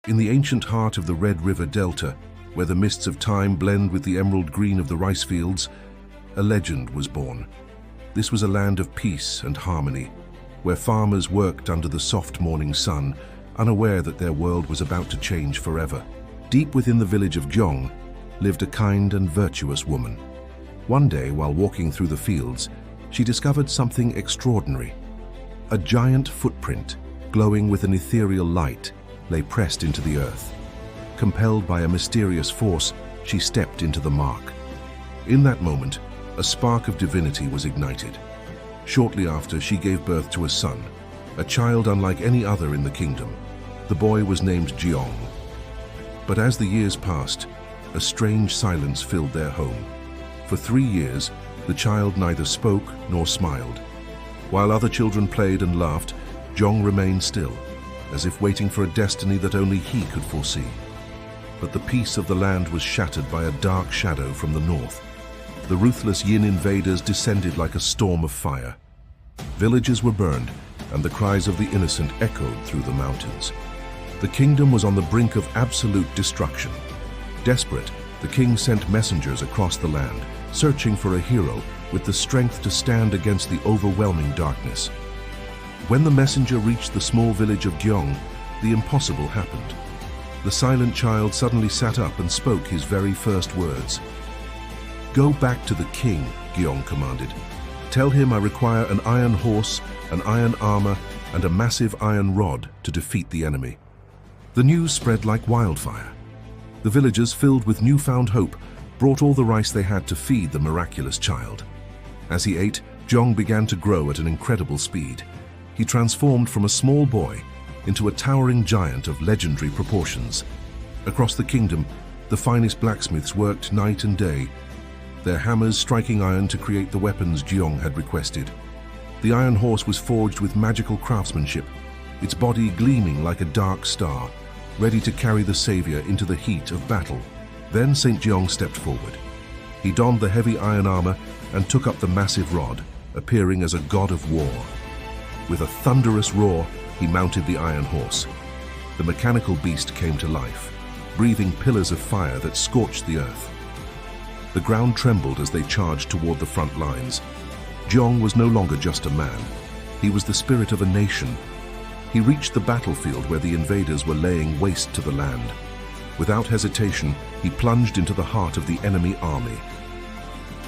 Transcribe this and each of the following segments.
In the ancient heart of the Red River Delta, where the mists of time blend with the emerald green of the rice fields, a legend was born. This was a land of peace and harmony, where farmers worked under the soft morning sun, unaware that their world was about to change forever. Deep within the village of Gióng lived a kind and virtuous woman. One day, while walking through the fields, she discovered something extraordinary. A giant footprint, glowing with an ethereal light, lay pressed into the earth. Compelled by a mysterious force, she stepped into the mark. In that moment, a spark of divinity was ignited. Shortly after, she gave birth to a son, a child unlike any other in the kingdom. The boy was named Giong. But as the years passed, a strange silence filled their home. For 3 years, the child neither spoke nor smiled. While other children played and laughed, Giong remained still, as if waiting for a destiny that only he could foresee. But the peace of the land was shattered by a dark shadow from the north. The ruthless Yin invaders descended like a storm of fire. Villages were burned, and the cries of the innocent echoed through the mountains. The kingdom was on the brink of absolute destruction. Desperate, the king sent messengers across the land, searching for a hero with the strength to stand against the overwhelming darkness. When the messenger reached the small village of Giong, the impossible happened. The silent child suddenly sat up and spoke his very first words. "Go back to the king," Giong commanded. "Tell him I require an iron horse, an iron armor, and a massive iron rod to defeat the enemy." The news spread like wildfire. The villagers, filled with newfound hope, brought all the rice they had to feed the miraculous child. As he ate, Giong began to grow at an incredible speed. He transformed from a small boy into a towering giant of legendary proportions. Across the kingdom, the finest blacksmiths worked night and day, their hammers striking iron to create the weapons Giong had requested. The iron horse was forged with magical craftsmanship, its body gleaming like a dark star, ready to carry the savior into the heat of battle. Then Saint Giong stepped forward. He donned the heavy iron armor and took up the massive rod, appearing as a god of war. With a thunderous roar, he mounted the iron horse. The mechanical beast came to life, breathing pillars of fire that scorched the earth. The ground trembled as they charged toward the front lines. Giong was no longer just a man. He was the spirit of a nation. He reached the battlefield where the invaders were laying waste to the land. Without hesitation, he plunged into the heart of the enemy army.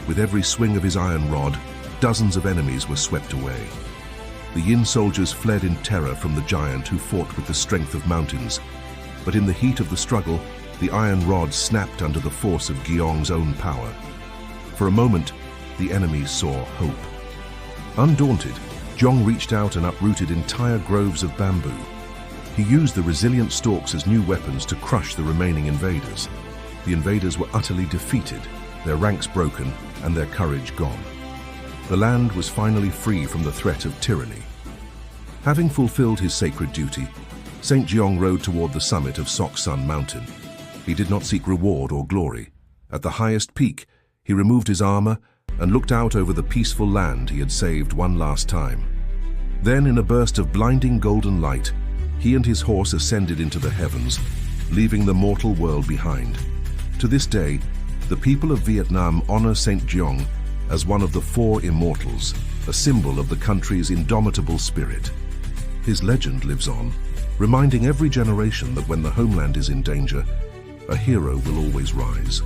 With every swing of his iron rod, dozens of enemies were swept away. The Yin soldiers fled in terror from the giant who fought with the strength of mountains. But in the heat of the struggle, the iron rod snapped under the force of Giong's own power. For a moment, the enemies saw hope. Undaunted, Giong reached out and uprooted entire groves of bamboo. He used the resilient stalks as new weapons to crush the remaining invaders. The invaders were utterly defeated, their ranks broken, and their courage gone. The land was finally free from the threat of tyranny. Having fulfilled his sacred duty, Saint Giong rode toward the summit of Sok-Sun Mountain. He did not seek reward or glory. At the highest peak, he removed his armor and looked out over the peaceful land he had saved one last time. Then, in a burst of blinding golden light, he and his horse ascended into the heavens, leaving the mortal world behind. To this day, the people of Vietnam honor Saint Giong as one of the 4 immortals, a symbol of the country's indomitable spirit. His legend lives on, reminding every generation that when the homeland is in danger, a hero will always rise.